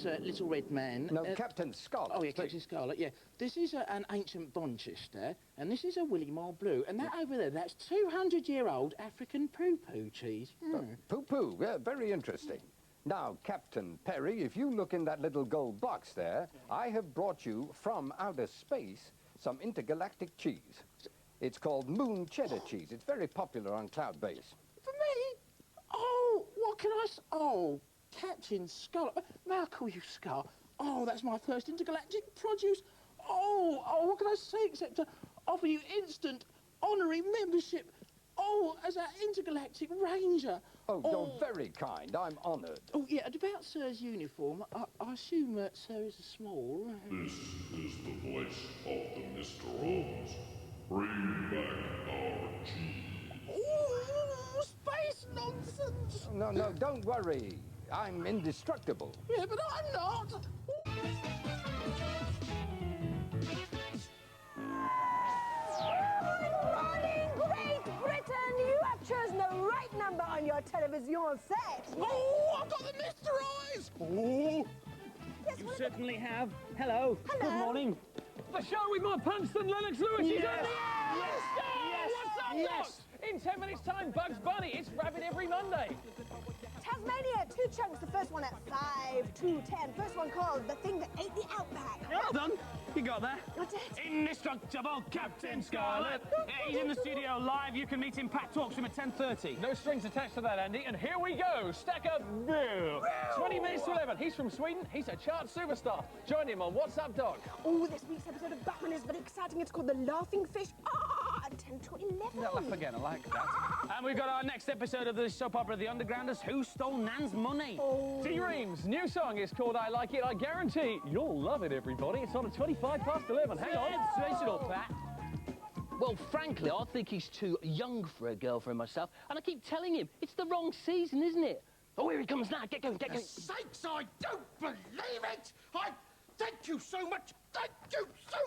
Little Red Man. No, Captain Scarlet. Oh, yeah, Captain Scarlet, yeah. This is an ancient Bonchester, and this is a Willimore Blue, and that over there, that's 200-year-old African poo-poo cheese. Poo-poo, yeah, very interesting. Now, Captain Perry, if you look in that little gold box there, I have brought you from outer space some intergalactic cheese. It's called moon cheddar cheese. It's very popular on Cloud Base. For me? Oh, what can I Oh, Captain Scarlet. May I call you Scar? Oh, that's my first intergalactic produce. Oh, what can I say except to offer you instant honorary membership? Oh, as our intergalactic ranger. Oh, you're very kind. I'm honoured. Oh, yeah, and about Sir's uniform, I assume that Sir is a small... This is the voice of the Mr. Oz. Bring back our cheese. Ooh, space nonsense! No, don't worry. I'm indestructible. Yeah, but I'm not. You have chosen the right number on your television set. Oh, I've got the Mr. Eyes! Oh! Yes, You certainly have. Hello. Hello. Good morning. The show with more punch than Lennox Lewis. He's on the air. Yes. Yes. What's up, Yes. Doc? In 10 minutes' time, Bugs Bunny. It's Rabbit every Monday. Tasmania, 2 chunks. The first one at 5 to 10. First one called The Thing That Ate the Outback. Well done. You got that. Got it. Indestructible Captain Scarlet. He's in the studio live. You can meet him. Pat talks to him at 10:30. No strings attached to that, Andy. And here we go. Stack up Bill. 20 minutes to 11. He's from Sweden. He's a chart superstar. Join him on What's Up, Doc. Oh, this week's episode of Batman is very exciting. It's called The Laughing Fish. At 10 to 11. That laugh again. I like that. And we've got our next episode of the soap opera The Undergrounders. Who Stole Nan's Money? T-Reams' new song is called I Like It. I guarantee you'll love it, everybody. It's on at 25 past 11. Hang on. Sensational, Pat. Well, frankly, I think he's too young for a girlfriend myself, and I keep telling him it's the wrong season, isn't it? Oh, here he comes now. Get going, get going. Sakes, I don't believe it! I thank you so much! Thank you so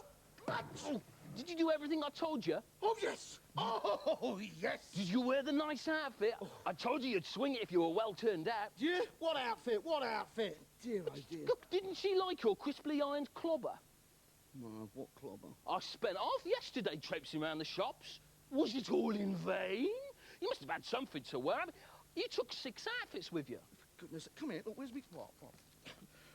much! Oh, did you do everything I told you? Oh, yes! Oh, yes! Did you wear the nice outfit? I told you you'd swing it if you were well turned out. Yeah? What outfit? What outfit? Dear, oh dear. Look, didn't she like your crisply ironed clobber? No, what clobber? I spent half yesterday traipsing around the shops. Was it all in vain? You must have had something to wear. I mean, you took 6 outfits with you. For goodness, come here. Look, where's me? What?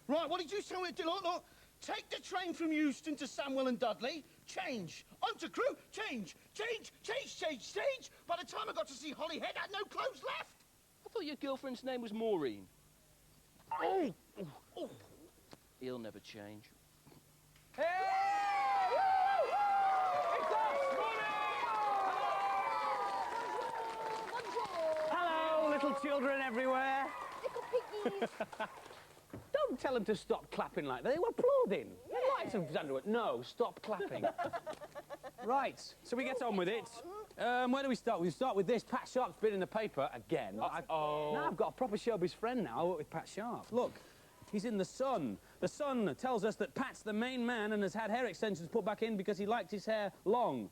Right, what did you tell me to do? Look. Take the train from Euston to Sandwell and Dudley. Change. Onto Crewe. Change. Change. By the time I got to see Holyhead, I had no clothes left. I thought your girlfriend's name was Maureen. Oh! He'll never change. Hey! It's us, Hello, little children everywhere. Little piggies. Don't tell them to stop clapping like that. They were applauding. Yeah. Right, Sandra. No, stop clapping. Right, so we get on with it. Where do we start? We start with this. Pat Sharp's been in the paper again. Now I've got a proper showbiz friend now. I work with Pat Sharp. Look, he's in The Sun. The Sun tells us that Pat's the main man and has had hair extensions put back in because he liked his hair long.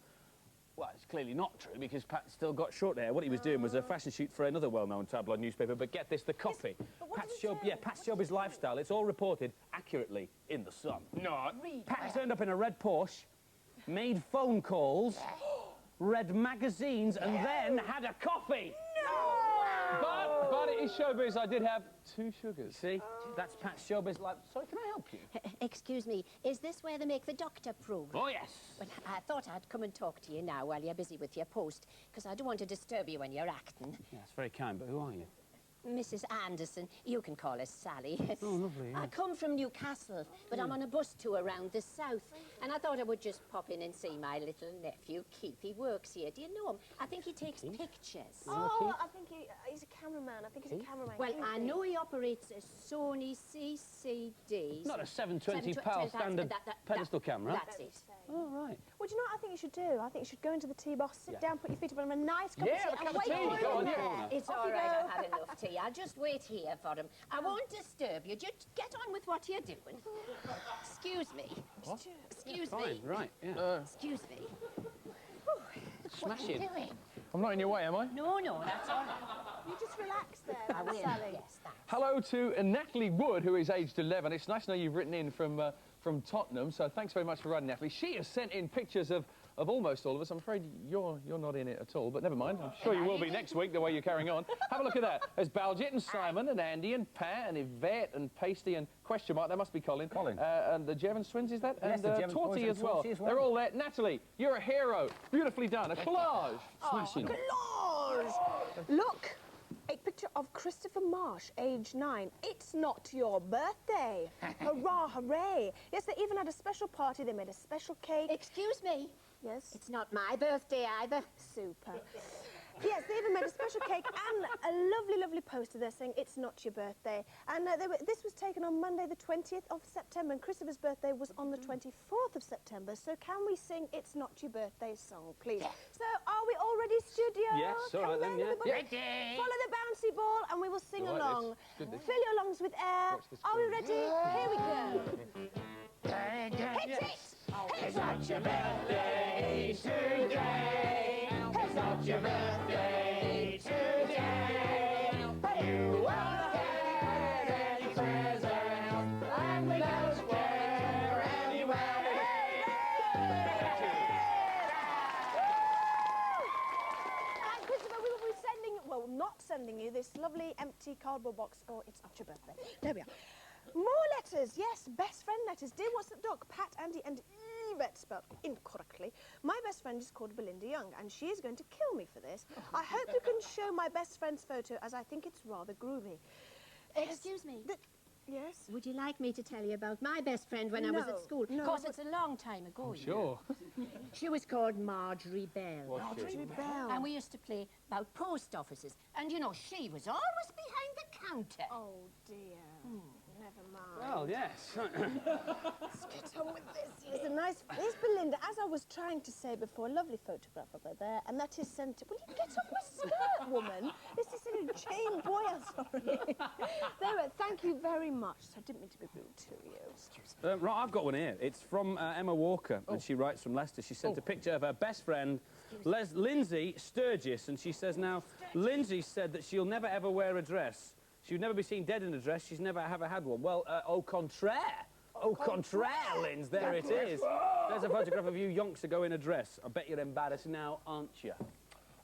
Well, it's clearly not true because Pat still got short hair. What he was doing was a fashion shoot for another well-known tabloid newspaper. But get this, the copy. Pat's showbiz lifestyle. It's all reported accurately in The Sun. No, Pat turned up in a red Porsche, made phone calls, read magazines, and then had a coffee. No! But it is showbiz. I did have 2 sugars. See, that's Pat's showbiz life. Sorry, can I help you? Excuse me, is this where they make the doctor program? Oh, yes. Well, I thought I'd come and talk to you now while you're busy with your post, because I don't want to disturb you when you're acting. Yeah, that's very kind, but who are you? Mrs. Anderson, you can call us Sally. Oh, lovely, yeah. I come from Newcastle, but I'm on a bus tour around the south, and I thought I would just pop in and see my little nephew, Keith. He works here. Do you know him? I think he takes pictures. Oh, I think he's a cameraman. I think he's a cameraman. Well, I know he operates a Sony CCD. Not a 720 PAL standard pedestal camera. That's it. Oh, right. Well, do you know what I think you should do? I think you should go into the tea box, sit down, put your feet up on a nice cup of tea, and wait for him Go on, there. It's all right, I've had enough tea. I'll just wait here for him. I won't disturb you. Just get on with what you're doing. Excuse me. What? Excuse me. Fine, right, yeah. Excuse me. Smash What are you doing? I'm not in your way, am I? No, that's all right. You just relax there, I will. Sally. Yes, thanks. Hello to Natalie Wood, who is aged 11. It's nice to know you've written in from Tottenham, so thanks very much for writing, Natalie. She has sent in pictures of almost all of us. I'm afraid you're not in it at all, but never mind. I'm sure you will be next week, the way you're carrying on. Have a look at that. There's Baljet and Simon and Andy and Pat and Yvette and Pasty and question mark. That must be Colin. And the Jevons twins, is that? Yes, and the Jevons boys Torty and as well. Torty as well. They're all there. Natalie, you're a hero. Beautifully done. A collage. Smashing. Collage! Look, a picture of Christopher Marsh, age 9. It's not your birthday. Hurrah, hooray. Yes, they even had a special party. They made a special cake. Excuse me. Yes? It's not my birthday either. Super. Yes, they even made a special cake and a lovely, lovely poster there saying, it's not your birthday. And this was taken on Monday, the 20th of September, and Christopher's birthday was on the 24th of September. So can we sing It's Not Your Birthday song, please? So are we all ready, studio? Yes, all right then, yeah. Ready. Follow the bouncy ball and we will sing You like along. this? Good, this. Fill your lungs with air. Watch the Are we screen. ready? Here we go. Hit it! It's not your birthday today. It's not your birthday today. You won't get any presents, and we don't care anyway. And Christopher, we will be sending, well, not sending you this lovely empty cardboard box for It's Not Your Birthday. There we are. More letters, yes, best friend letters. Dear What's That Dog? Pat, Andy and Yvette, spelled incorrectly. My best friend is called Belinda Young, and she is going to kill me for this. I hope you can show my best friend's photo, as I think it's rather groovy. Excuse me. Yes? Would you like me to tell you about my best friend when I was at school? No, Of course, it's a long time ago. you know. Sure. She was called Marjorie Bell. Marjorie Bell. And we used to play about post offices. And, you know, she was always behind the counter. Oh, dear. Never mind. Well, yes. Let's get on with this. Here's a nice... Here's Belinda. As I was trying to say before, a lovely photograph of her there, and that is sent to... Will you get on my skirt, woman? This is a chain boy, I'm sorry. There, thank you very much. I didn't mean to be rude to you. Right, I've got one here. It's from Emma Walker, and she writes from Leicester. She sent a picture of her best friend, Lindsay Sturgis, and she says now, Lindsay said that she'll never ever wear a dress. She would never be seen dead in a dress. She's never ever had one. Well, au contraire. Au contraire, Linz. There it is. There's a photograph of you yonks ago in a dress. I bet you're embarrassed now, aren't you?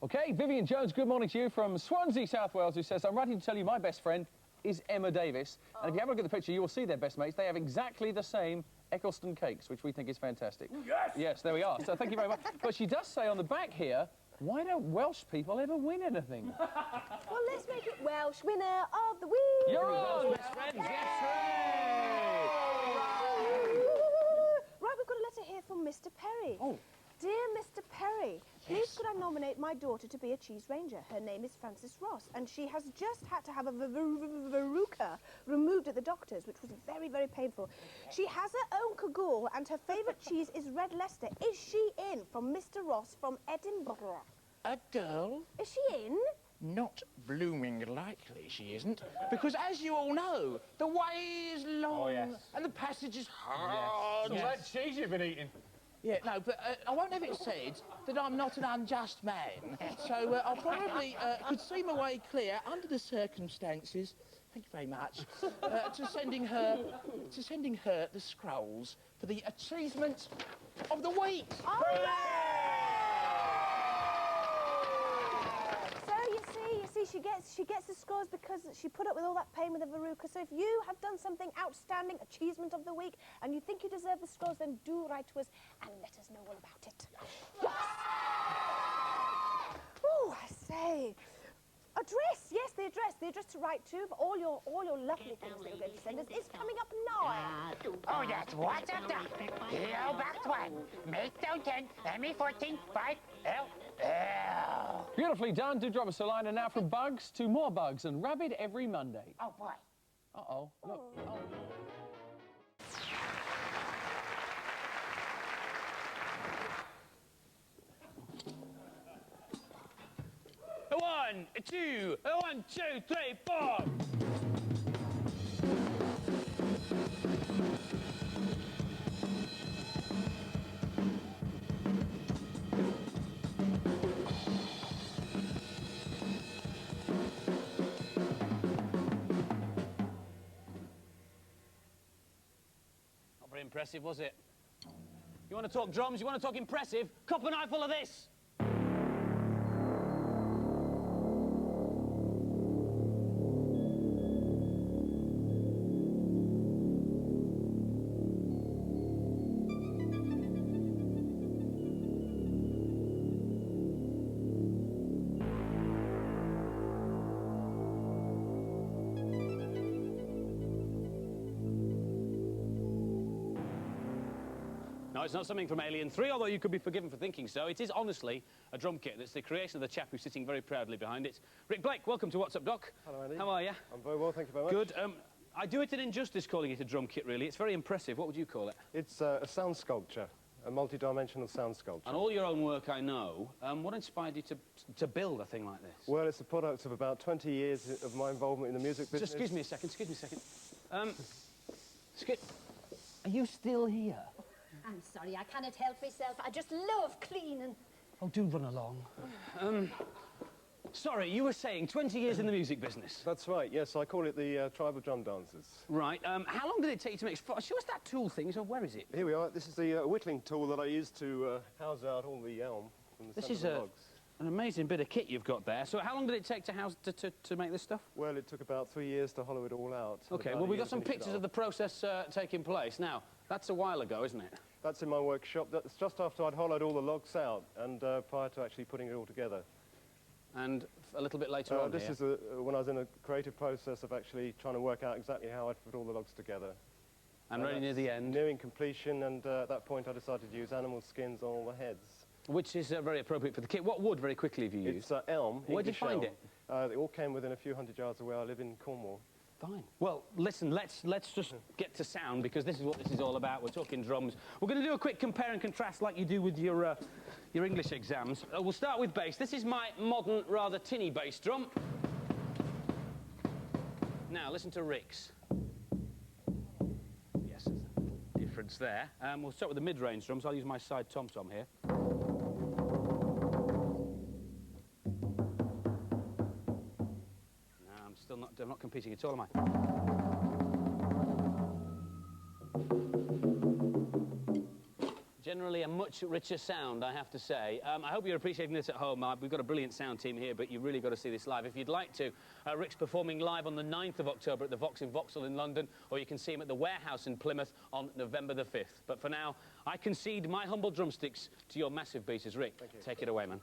Okay, Vivian Jones, good morning to you from Swansea, South Wales, who says, I'm writing to tell you my best friend is Emma Davis. And if you have a look at the picture, you will see their best mates. They have exactly the same Eccleston cakes, which we think is fantastic. Yes! Yes, there we are. So thank you very much. But she does say on the back here, why don't Welsh people ever win anything? Well, let's make it Welsh winner of the week. You're Welsh on! best friends, yes, hooray! Right, we've got a letter here from Mr. Perry. Oh. Dear Mr. Perry, please could I nominate my daughter to be a cheese ranger? Her name is Frances Ross, and she has just had to have a verruca removed at the doctor's, which was very, very painful. She has her own cagoule, and her favourite cheese is Red Leicester. Is she in? From Mr. Ross from Edinburgh. A girl? Is she in? Not blooming likely she isn't, because as you all know, the way is long and the passage is hard. Some red cheese you've been eating. Yeah, no, but I won't have it said that I'm not an unjust man, so I probably could see my way clear under the circumstances. Thank you very much. To sending her the scrolls for the achievement of the week. Oh, she gets the scores because she put up with all that pain with the verruca. So if you have done something outstanding, achievement of the week, and you think you deserve the scores, then do write to us and let us know all about it. Yes! Oh, I say. Address, yes, the address to write to for all your lovely things that you're going to send us is coming up now. Oh, yes, what's up, Doc? P.O. Box 1, Maidstone 10, ME 14, 5, L. Beautifully done. Do drop us a line. And now from bugs to more bugs and rabbit every Monday. Oh, boy. Uh-oh. Look. Oh. One, two, 1, 2, 3, 4. impressive, was it? You want to talk drums? You want to talk impressive? Cop an eyeful of this! No, it's not something from Alien 3, although you could be forgiven for thinking so. It is honestly a drum kit that's the creation of the chap who's sitting very proudly behind it. Rick Blake, welcome to What's Up, Doc. Hello, Andy. How are you? I'm very well, thank you very much. Good. I do it an injustice calling it a drum kit, really. It's very impressive. What would you call it? It's a sound sculpture, a multi-dimensional sound sculpture. And all your own work, I know. What inspired you to build a thing like this? Well, it's a product of about 20 years of my involvement in the music business. Just excuse me a second. Are you still here? I'm sorry, I cannot help myself. I just love cleaning. Oh, do run along. Sorry, you were saying 20 years in the music business. That's right, yes, I call it the tribal drum dancers. Right, how long did it take you to make... Show us that tool thing, so where is it? Here we are, this is the whittling tool that I use to house out all the elm from the This centre is of the logs. an amazing bit of kit you've got there. So how long did it take to house to make this stuff? Well, it took about 3 years to hollow it all out. OK, well, we've got some pictures of the process taking place. Now, that's a while ago, isn't it? That's in my workshop. That's just after I'd hollowed all the logs out and prior to actually putting it all together. And a little bit later on This here. is when I was in a creative process of actually trying to work out exactly how I'd put all the logs together. And really near the end. Nearing completion, and at that point I decided to use animal skins on all the heads. Which is very appropriate for the kit. What wood, very quickly, have you used? It's elm. Where'd you English find elm. They all came within a few hundred yards of where I live in Cornwall. Fine. Well, listen, let's just get to sound, because this is what this is all about. We're talking drums. We're going to do a quick compare and contrast like you do with your English exams. We'll start with bass. This is my modern, rather tinny bass drum. Now, listen to Rick's. Yes, there's a little difference there. We'll start with the mid-range drums. I'll use my side tom-tom here. I'm not competing at all, am I? Generally a much richer sound, I have to say. I hope you're appreciating this at home. We've got a brilliant sound team here, but you've really got to see this live. If you'd like to, Rick's performing live on the 9th of October at the Vox in Vauxhall in London, or you can see him at the Warehouse in Plymouth on November the 5th. But for now, I concede my humble drumsticks to your massive beaters. Rick, take it away, man.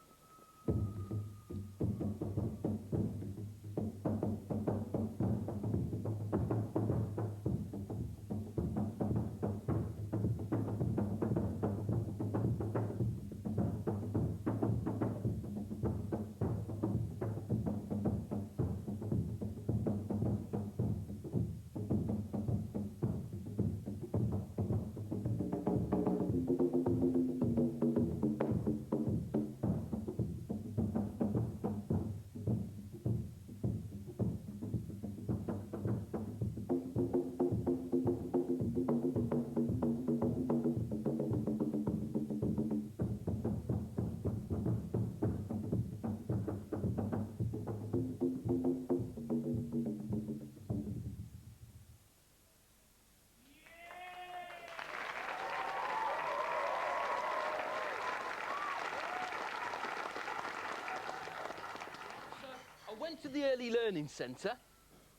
I went to the Early Learning Centre.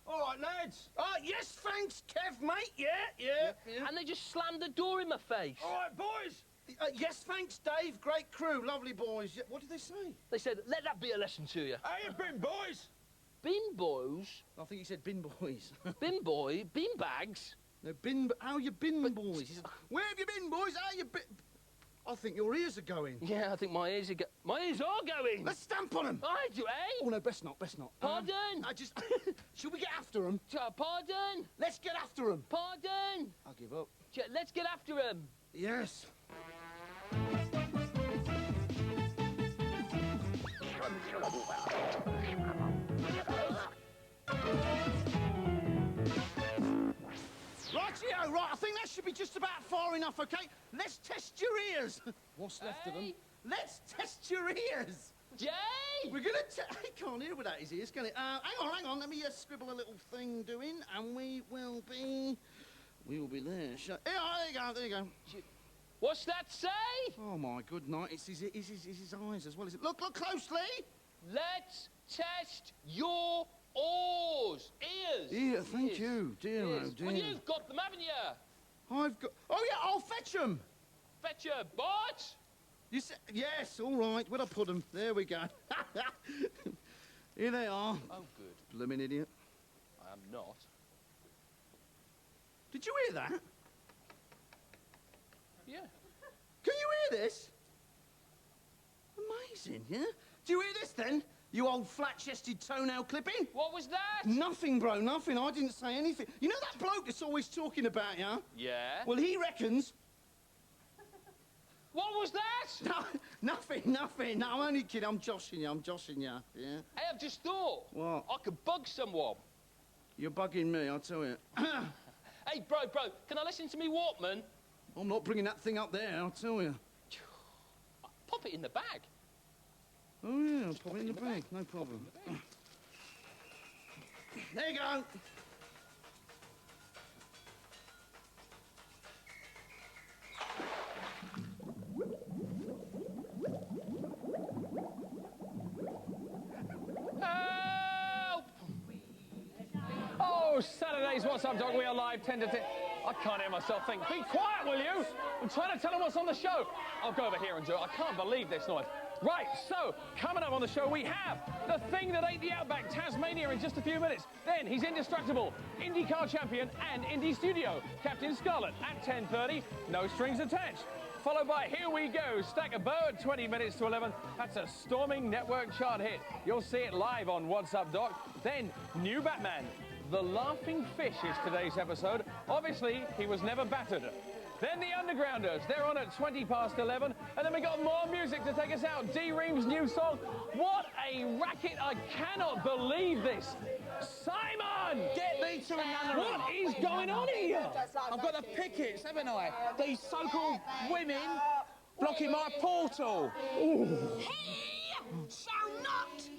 All right, lads. Yes, thanks, Kev, mate. Yeah. And they just slammed the door in my face. All right, boys. Yes, thanks, Dave. Great crew. Lovely boys. Yeah, what did they say? They said, let that be a lesson to you. How you been, boys? Bin boys? I think he said bin boys. Bin boy? Bin bags? No, how you been, boys? Where have you been, boys? How you been? I think your ears are going. Yeah, I think my ears are going. Let's stamp on them. I do, eh? Oh, no, best not. Pardon? Should we get after them? Pardon? Let's get after them. Pardon? I'll give up. Let's get after him. Yes. Rightio, right, I think that should be just about far enough, OK? Let's test your ears. What's left of them? Let's test your ears. Jay! We're going to... He can't hear without his ears, can he? Hang on, let me scribble a little thing doing, and we will be... We will be there. There you go, there you go. What's that say? Oh, my good night. It's his eyes as well. Look closely. Let's test your ears. Yeah, thank you, dear, oh dear. Well, you've got them, haven't you? I've got... Oh, yeah, I'll fetch them. Fetch your what? You said... Yes, all right. Where'd I put them? There we go. Here they are. Oh, good. Blooming idiot. I am not. Did you hear that? Yeah. Can you hear this? Amazing, yeah? Do you hear this, then? You old flat-chested toenail clipping? What was that? Nothing, bro, nothing. I didn't say anything. You know that bloke that's always talking about you? Yeah. Well, he reckons... What was that? No, nothing. No, I'm only kidding. I'm joshing you, yeah? Hey, I've just thought. What? I could bug someone. You're bugging me, I'll tell you. Hey, bro, can I listen to me Walkman? I'm not bringing that thing up there, I'll tell you. Pop it in the bag. Oh, yeah, I'll pop it in the bag, no problem. There you go. Help! Oh, Saturdays, what's up, dog? We are live 10 to 10. I can't hear myself think. Be quiet, will you? I'm trying to tell them what's on the show. I'll go over here and do it. I can't believe this noise. Right, so, coming up on the show, we have the thing that ate the Outback, Tasmania, in just a few minutes. Then, he's indestructible, IndyCar champion and Indy Studio, Captain Scarlett, at 10:30, no strings attached. Followed by Here We Go, Stack a Bow at 20 minutes to 11. That's a storming network chart hit. You'll see it live on What's Up, Doc. Then, New Batman. The Laughing Fish is today's episode. Obviously, he was never battered. Then the Undergrounders, they're on at 20 past 11. And then we got more music to take us out. D-Ream's new song. What a racket. I cannot believe this. Simon! Get me to another room. What is going on here? I've got the pickets, haven't I? These so-called women blocking my portal. He shall not pass.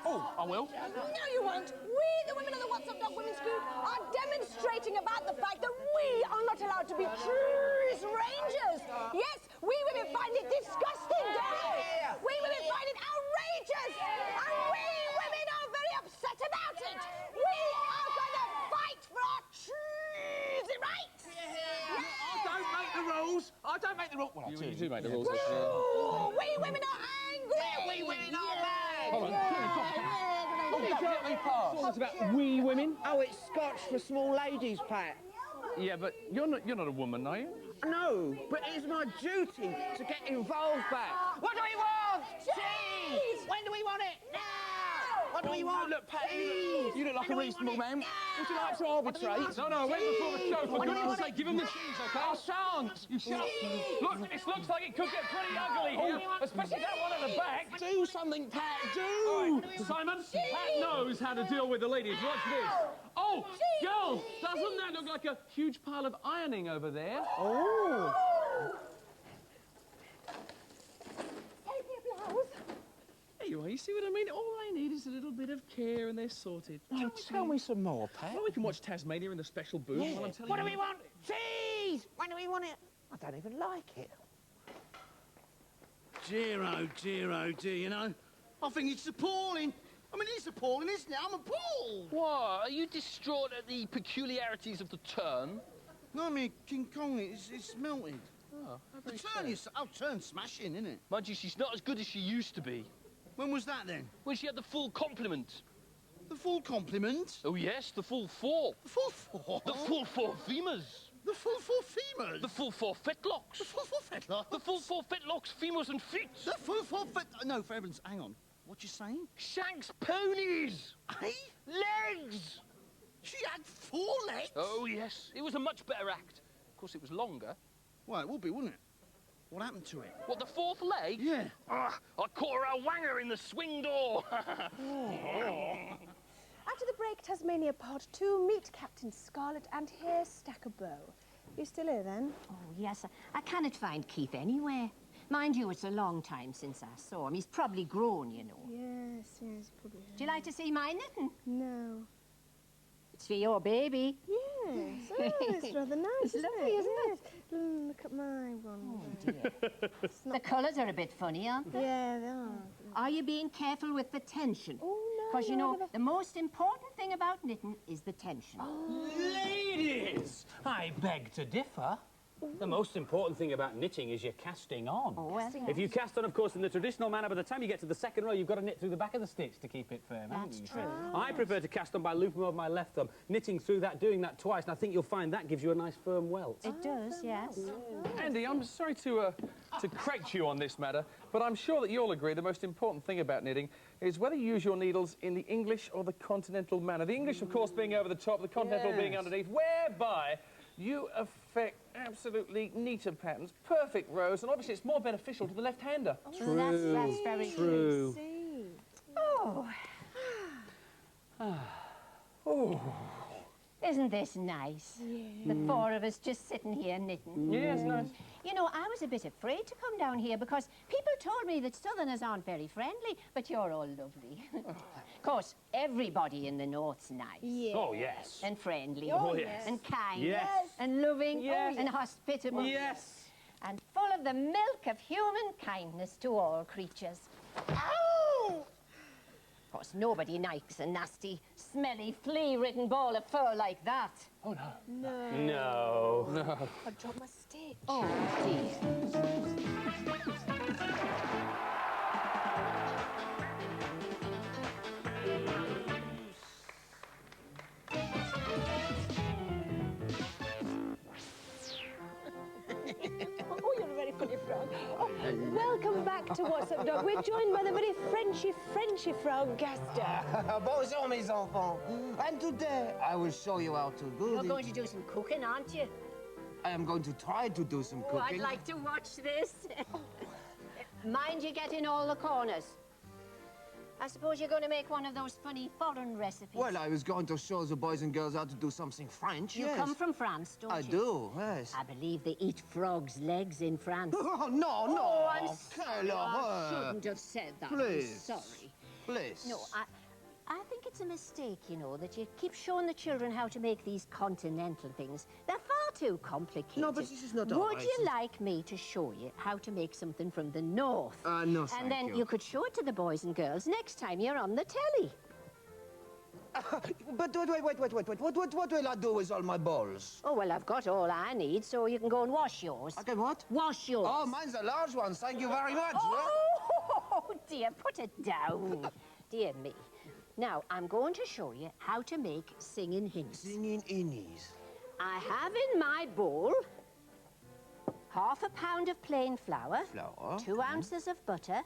Oh, I will. No, you won't. We, the women of the What's Up Dog Women's Group, are demonstrating about the fact that we are not allowed to be trees rangers. Yes, we women find it disgusting, Dad. We women find it outrageous. And we women are very upset about it. We are going to fight for our trees rights. I don't make the rules. I don't make the rules. Well, You do make the rules. Ooh, we women are angry. we women are mad. Hold on. Oh, don't let me pass. It's about we women. Oh, it's Scotch for small ladies, Pat. Yeah, but you're not a woman, are you? No, but it's my duty to get involved back. What do we want? Cheese! When do we want it? Now! What do we want? Look, Pat, you look like a reasonable man. Would you like to arbitrate? No, wait before the show, for goodness sake. Give him the cheese, okay? I shan't. You shut up. Look, it looks like it could get pretty ugly here, especially that one at the back. Do something, Pat, do! All right, Simon, Pat knows how to deal with the ladies. Watch this. Oh, girls, doesn't that look like a huge pile of ironing over there? Oh! Take me a blouse. There you are, you see what I mean? All they need is a little bit of care and they're sorted. Oh, tell me some more, Pat. Well, we can watch Tasmania in the special booth while I'm telling What you. do we want? Cheese! When do we want it? I don't even like it. Dear, oh dear, you know. I think it's appalling. I mean, it's appalling, isn't it? I'm appalled. What? Are you distraught at the peculiarities of the turn? No, I mean, King Kong, it's melted. Oh, The turn is... Oh, turn's smashing, isn't it? Mind you, she's not as good as she used to be. When was that, then? When she had the full complement. The full complement? Oh, yes, the full four. The full four? The full four femurs. The full four femurs? The full four fetlocks. The full four fetlocks? The full four fetlocks, femurs and feet. The full four No, for heavens, hang on. What you saying? Shanks ponies. Hey? Legs. She had 4 legs? Oh, yes. It was a much better act. Of course, it was longer. Well, it would be, wouldn't it? What happened to it? What, the fourth leg? Yeah. I caught her a wanger in the swing door. After the break, Tasmania Part 2, meet Captain Scarlett and hear Stack a Bow. You still here, then? Oh, yes. I cannot find Keith anywhere. Mind you, it's a long time since I saw him. He's probably grown, you know. Yes, probably. Do you like to see my knitting? No. It's for your baby. Yes. Oh, it's rather nice. It's lovely, isn't it? Look at my one. Oh, dear. The colours are a bit funny, aren't they? Yeah, they are. Are you being careful with the tension? Oh, no. Because, you no, know, the most important thing about knitting is the tension. Ladies, I beg to differ. The most important thing about knitting is your casting on. Oh, well, If you cast on, of course, in the traditional manner, by the time you get to the second row, you've got to knit through the back of the stitch to keep it firm, haven't That's you? true. I prefer to cast on by looping over my left thumb, knitting through that, doing that twice, and I think you'll find that gives you a nice firm welt. It does, yes. Andy, I'm sorry to correct you on this matter, but I'm sure that you'll agree the most important thing about knitting is whether you use your needles in the English or the continental manner. The English, of course, being over the top, the continental being underneath, whereby you affect absolutely neater patterns, perfect rows, and obviously it's more beneficial to the left-hander. True. That's very True. Oh. Oh. Isn't this nice? Yeah. The four of us just sitting here knitting. Yeah, it's nice. You know, I was a bit afraid to come down here because people told me that Southerners aren't very friendly, but you're all lovely. Of course, everybody in the North's nice. Yeah. Oh, yes. And friendly. Oh, yes. And kind. Yes. And loving. Yes. And hospitable. Yes. And full of the milk of human kindness to all creatures. Ow! Of course, nobody likes a nasty, smelly, flea-ridden ball of fur like that. Oh, no. No. No. I dropped my stitch. Oh, dear. Oh, you're a very funny frog. Oh, welcome back to What's Up, Dog. We're joined by the very Frenchy frog, Gaster. Bonjour, mes enfants. And today, I will show you how to do You're this. going to do some cooking, aren't you? I am going to try to do some Oh, I'd cooking. like to watch this. Mind you get in all the corners. I suppose you're going to make one of those funny foreign recipes. Well, I was going to show the boys and girls how to do something French, You yes. come from France, don't I you? do, yes. I believe they eat frogs' legs in France. Oh, no, no. Oh, I'm Quelle sorry. I horreur. shouldn't have said that. Please. I'm sorry. Please. No, I think it's a mistake, you know, that you keep showing the children how to make these continental things. They're far too complicated. No, but this is not all Would right. you like me to show you how to make something from the north? No, thank And then you could show it to the boys and girls next time you're on the telly. But wait. What will I do with all my balls? Oh, well, I've got all I need, so you can go and wash yours. I can what? Wash yours. Oh, mine's a large one. Thank you very much. Oh, dear, put it down. Dear me. Now, I'm going to show you how to make singing hints. Singing innies. I have in my bowl ½ pound of plain flour, Flour. 2 ounces of butter,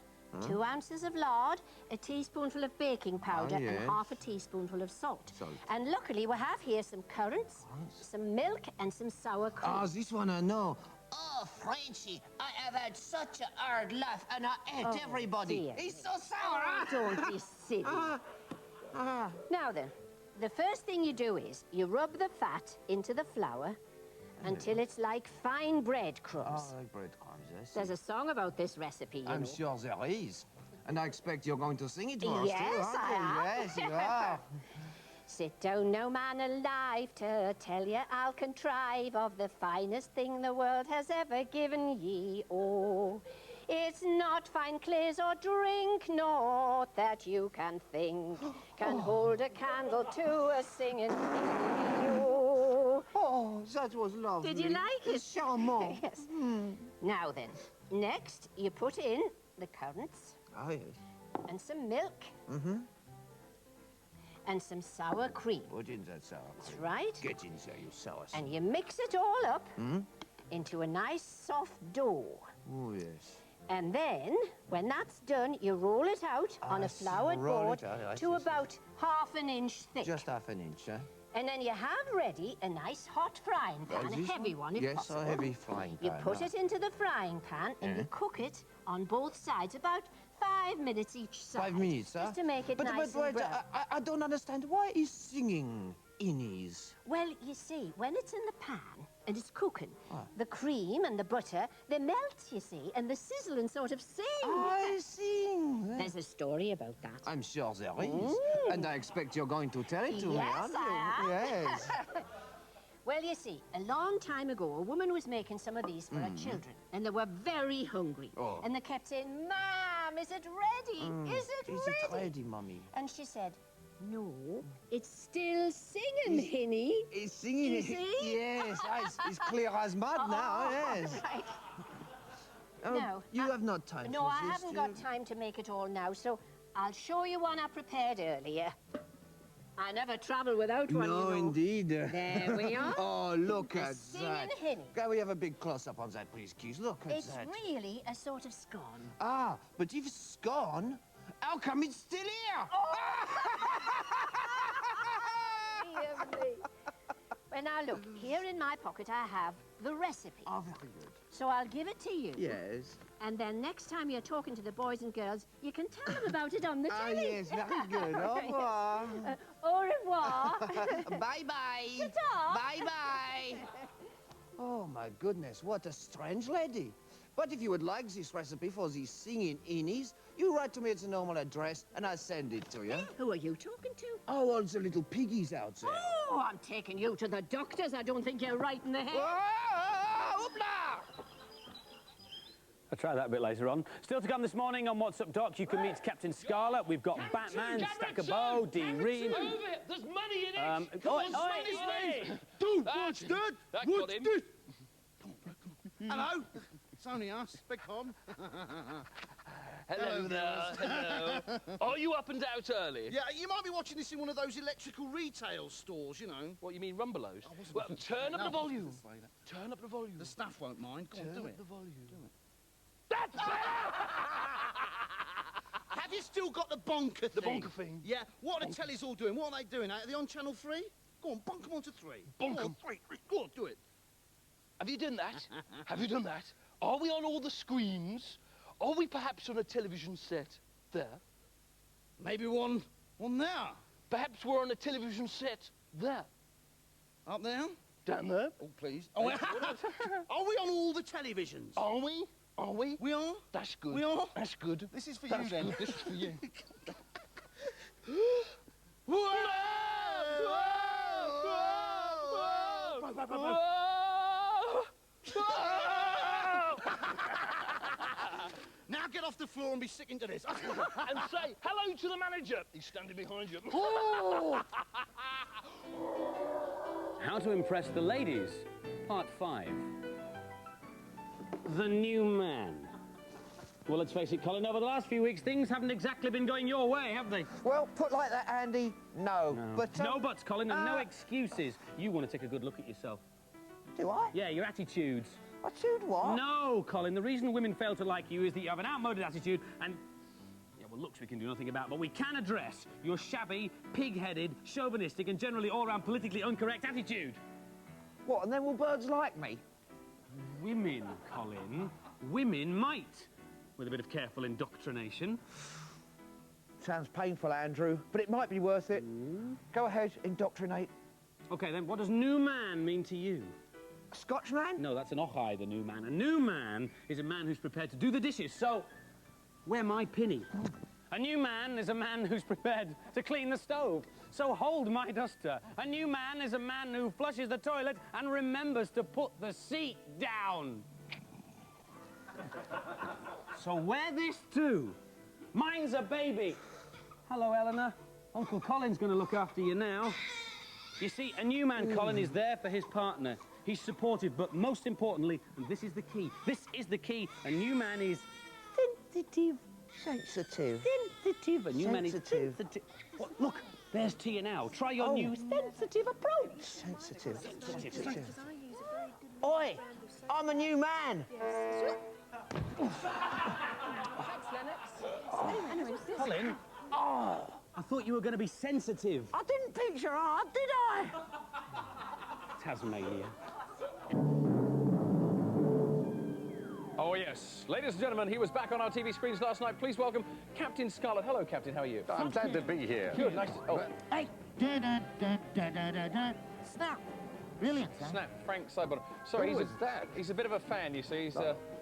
2 ounces of lard, a teaspoonful of baking powder, yes. and ½ a teaspoonful of salt. Salt. And luckily, we have here some currants, some milk, and some sour cream. Ah, this one I know. Oh, Frenchie, I have had such a hard life and I hate Oh, everybody. dear. He's so sour, huh? Don't be silly. Now then, the first thing you do is you rub the fat into the flour until it's like fine breadcrumbs. Oh, like breadcrumbs, yes. There's a song about this recipe, you I'm know. sure there is. And I expect you're going to sing it for us Yes, too, aren't I you? am. Yes, you are. Sit down, no man alive, to tell you I'll contrive of the finest thing the world has ever given ye. Oh, it's not fine clays or drink, naught that you can think can hold a candle to a singing thing. Oh, that was lovely. Did you like it? Charmant. Yes. Now then, next you put in the currants Ah, yes. and some milk and some sour cream. Put in that sour That's cream. right. Get in there, you sour. And you mix it all up into a nice soft dough. Oh, yes. And then, when that's done, you roll it out on a floured roll board it out, I to see. about ½ an inch thick. Just ½ an inch, huh? And then you have ready a nice hot frying pan, Is a this heavy one if yes, possible. a heavy frying pan. You put it into the frying pan and you cook it on both sides about 5 minutes each side. 5 minutes, huh? Just to make it but nice wait, and brown. I don't understand. Why is singing innies? Well, you see, when it's in the pan and it's cooking, the cream and the butter, they melt, you see, and the sizzling sort of sing. I sing. There's a story about that. I'm sure there is. And I expect you're going to tell it to me, aren't you? I am. Yes. Well, you see, a long time ago, a woman was making some of these for her children, and they were very hungry. Oh. And they kept saying, Mom, is it ready? Is it ready? Is it ready, Mummy? And she said, no, it's still singing, Hinny. It's singing. You see? Yes, it's clear as mud now, yes. Right. Oh, No, you have not time No, for I this, haven't do got you? time to make it all now, so I'll show you one I prepared earlier. I never travel without one, No, you know. indeed. There we are. Oh, look A at singing that. Hinny. Can we have a big close-up on that, please, Keys? Look at It's that. really a sort of scone. Ah, but if it's gone, how come it's still here? Dear me. Well, now look, here in my pocket I have the recipe. Oh, very good. So I'll give it to you. Yes. And then next time you're talking to the boys and girls, you can tell them about it on the Ah, telly. yes, very good. Au revoir. Au revoir. Bye-bye. Ta-ta. Bye-bye. Oh, my goodness, what a strange lady. But if you would like this recipe for these singing innies, you write to me at the normal address and I'll send it to you. Who are you talking to? Oh, all the little piggies out there. Oh, I'm taking you to the doctors. I don't think you're right in the head. Oh, hoopla! I'll try that a bit later on. Still to come this morning on What's Up, Doc, you can meet Captain Scarlet. We've got Batman, Stackabo, D-Ream. There's money in it. Dude, what's that? That What's got him. that? Hello? It's only us. Beg pardon. Hello there. Hello. Are you up and out early? Yeah, you might be watching this in one of those electrical retail stores, you know. What, you mean Rumbelows? Well, turn up the volume. Turn up the volume. The staff won't mind. Go on, do it. The volume. That's it! Have you still got the bonker thing? The bonker thing? Yeah. What are the tellies all doing? What are they doing? Are they on Channel 3? Go on, bonk them onto 3. Bonk Go on, 'em. 3. Go on, do it. Have you done that? Have you done that? Are we on all the screens? Are we perhaps on a television set there? Maybe one there. Perhaps we're on a television set there. Up there? Down there? Oh, please. Oh, are we on all the televisions? Are we? Are we? We are? That's good. We are? That's good. This is for That's you, then. good. This is for you. Whoa! Now get off the floor and be sticking to this. And say hello to the manager. He's standing behind you. How to Impress the Ladies, Part 5. The New Man. Well, let's face it, Colin, over the last few weeks, things haven't exactly been going your way, have they? Well, put like that, Andy, no. But, No buts, Colin, and no excuses. You want to take a good look at yourself. Do I? Yeah, your attitudes. Attitude what? No, Colin, the reason women fail to like you is that you have an outmoded attitude and... Yeah, well, looks we can do nothing about, but we can address your shabby, pig-headed, chauvinistic and generally all-round politically incorrect attitude. What, and then will birds like me? Women, Colin, women might, with a bit of careful indoctrination. Sounds painful, Andrew, but it might be worth it. Go ahead, indoctrinate. OK, then, what does new man mean to you? Scotchman? No, that's an Ochai, the new man. A new man is a man who's prepared to do the dishes, so where my pinny? A new man is a man who's prepared to clean the stove, so hold my duster. A new man is a man who flushes the toilet and remembers to put the seat down. So wear this too. Mine's a baby. Hello, Eleanor. Uncle Colin's going to look after you now. You see, a new man, Colin, is there for his partner. He's supportive, but most importantly, and this is the key, a new man is sensitive. Sensitive. Sensitive. A new man is Sensitive. sensitive. Well, look, there's Tia now. Try your new sensitive approach. Sensitive. Sensitive. Oi, I'm a new man. Colin, I thought you were going to be sensitive. I didn't picture art, did I? Tasmania. Oh, yes. Ladies and gentlemen, he was back on our TV screens last night. Please welcome Captain Scarlet. Hello, Captain. How are you? I'm glad to be here. Good. Nice to... Oh. Hey, Snap. Brilliant, huh? Snap, Frank Sidebottom. Sorry, Who was that? He's a bit of a fan, you see. He's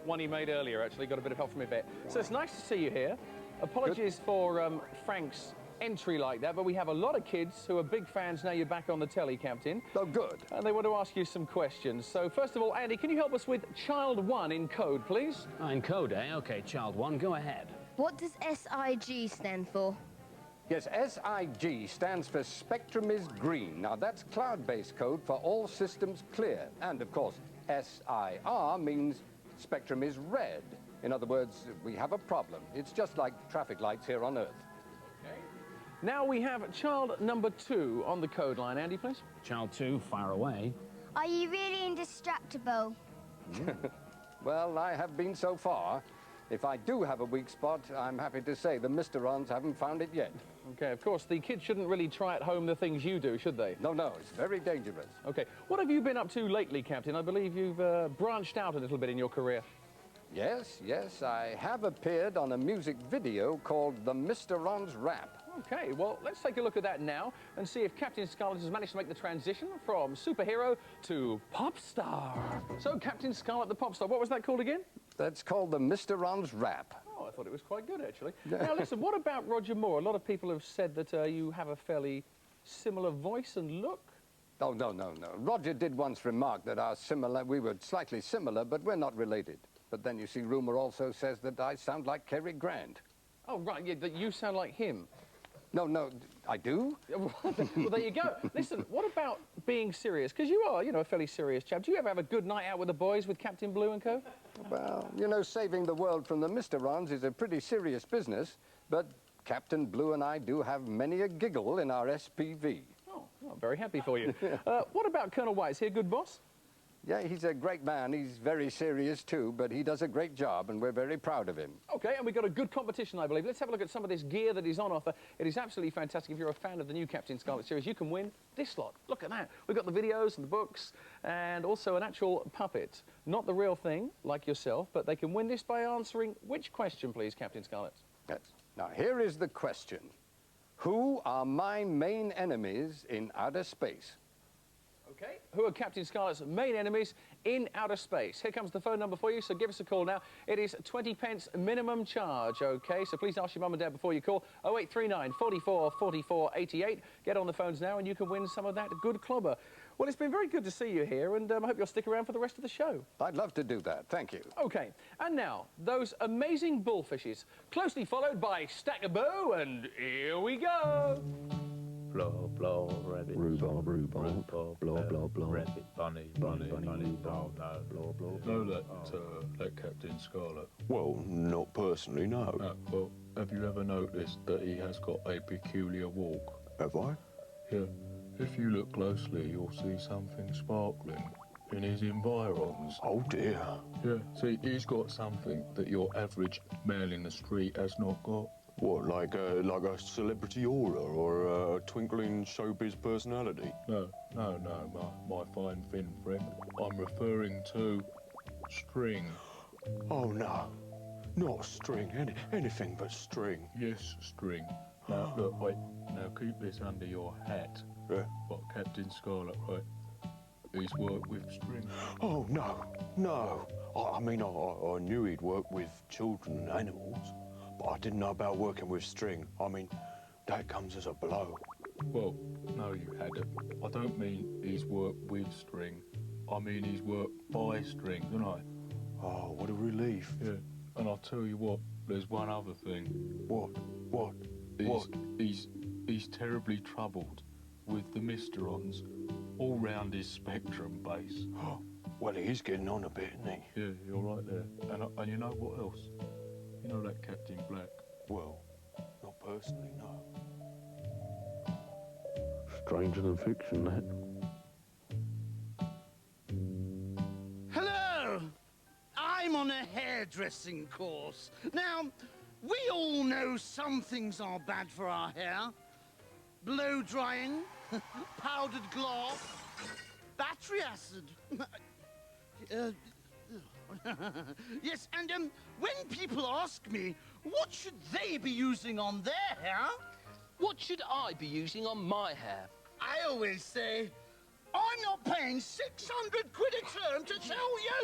one he made earlier, actually. Got a bit of help from me a bit. So it's nice to see you here. Apologies for Frank's entry like that, but we have a lot of kids who are big fans now you're back on the telly, Captain. Oh, good. And they want to ask you some questions. So first of all, Andy, can you help us with Child 1 in code, please? Oh, in code, eh? OK, Child 1, go ahead. What does SIG stand for? Yes, SIG stands for Spectrum is Green. Now, that's cloud-based code for all systems clear. And, of course, SIR means Spectrum is red. In other words, we have a problem. It's just like traffic lights here on Earth. Okay. Now we have child number 2 on the code line. Andy, please. Child 2, fire away. Are you really indestructible? Well, I have been so far. If I do have a weak spot, I'm happy to say the Mr. haven't found it yet. Okay, of course, the kids shouldn't really try at home the things you do, should they? No, no, it's very dangerous. Okay, what have you been up to lately, Captain? I believe you've branched out a little bit in your career. Yes, yes, I have appeared on a music video called The Mr. Rap. Okay, well, let's take a look at that now and see if Captain Scarlet has managed to make the transition from superhero to pop star. So, Captain Scarlet, the pop star, what was that called again? That's called The Mr. Rap. Oh, I thought it was quite good, actually. Yeah. Now, listen, what about Roger Moore? A lot of people have said that you have a fairly similar voice and look. Oh, no, no, no. Roger did once remark that we were slightly similar, but we're not related. But then, you see, rumour also says that I sound like Cary Grant. Oh, right, yeah, that you sound like him. No, no, I do? Well, there you go. Listen, what about being serious? Because you are, you know, a fairly serious chap. Do you ever have a good night out with the boys with Captain Blue and co? Well, you know, saving the world from the Mr. is a pretty serious business, but Captain Blue and I do have many a giggle in our SPV. Oh, I'm very happy for you. What about Colonel White? Is he a good boss? Yeah, he's a great man. He's very serious, too, but he does a great job, and we're very proud of him. OK, and we've got a good competition, I believe. Let's have a look at some of this gear that is on offer. It is absolutely fantastic. If you're a fan of the new Captain Scarlet series, you can win this lot. Look at that. We've got the videos and the books, and also an actual puppet. Not the real thing, like yourself, but they can win this by answering which question, please, Captain Scarlet? Yes. Now, here is the question. Who are my main enemies in outer space? OK, who are Captain Scarlet's main enemies in outer space? Here comes the phone number for you, so give us a call now. It is 20 pence minimum charge, OK? So please ask your mum and dad before you call. 0839 44 44 88. Get on the phones now and you can win some of that good clobber. Well, it's been very good to see you here, and I hope you'll stick around for the rest of the show. I'd love to do that. Thank you. OK, and now, those amazing bullfishes, closely followed by Stackaboo, and here we go. Blow, blow, rabbit. Rhubarb, rhubarb. Blow, blow, blow. Rabbit, bunny, bunny, bunny. Oh, no. Blow, blow. No, that Captain Scarlet. Well, not personally, no. Well, have you ever noticed that he has got a peculiar walk? Have I? Yeah. If you look closely, you'll see something sparkling in his environs. Oh, dear. Yeah, see, he's got something that your average man in the street has not got. What, like a celebrity aura or a twinkling showbiz personality? No, my fine thin friend. I'm referring to string. Oh, no. Not string. Anything but string. Yes, string. Now, look, wait. Now, keep this under your hat. Yeah. What, Captain Scarlet, right? He's worked with string. Oh, no. No. I mean, I knew he'd work with children and animals, but I didn't know about working with string. I mean, that comes as a blow. Well, no, you hadn't. I don't mean he's worked with string. I mean he's worked by string, don't I? Oh, what a relief. Yeah, and I'll tell you what, there's one other thing. What? He's terribly troubled with the Misterons all round his spectrum base. Well, he's getting on a bit, isn't he? Yeah, you're right there. And you know what else? You know that Captain Black? Well, not personally, no. Stranger than fiction, that. Hello! I'm on a hairdressing course. Now, we all know some things are bad for our hair. Blow drying, powdered glass, battery acid. Yes, and when people ask me, what should they be using on their hair? What should I be using on my hair? I always say, I'm not paying 600 quid a term to tell you.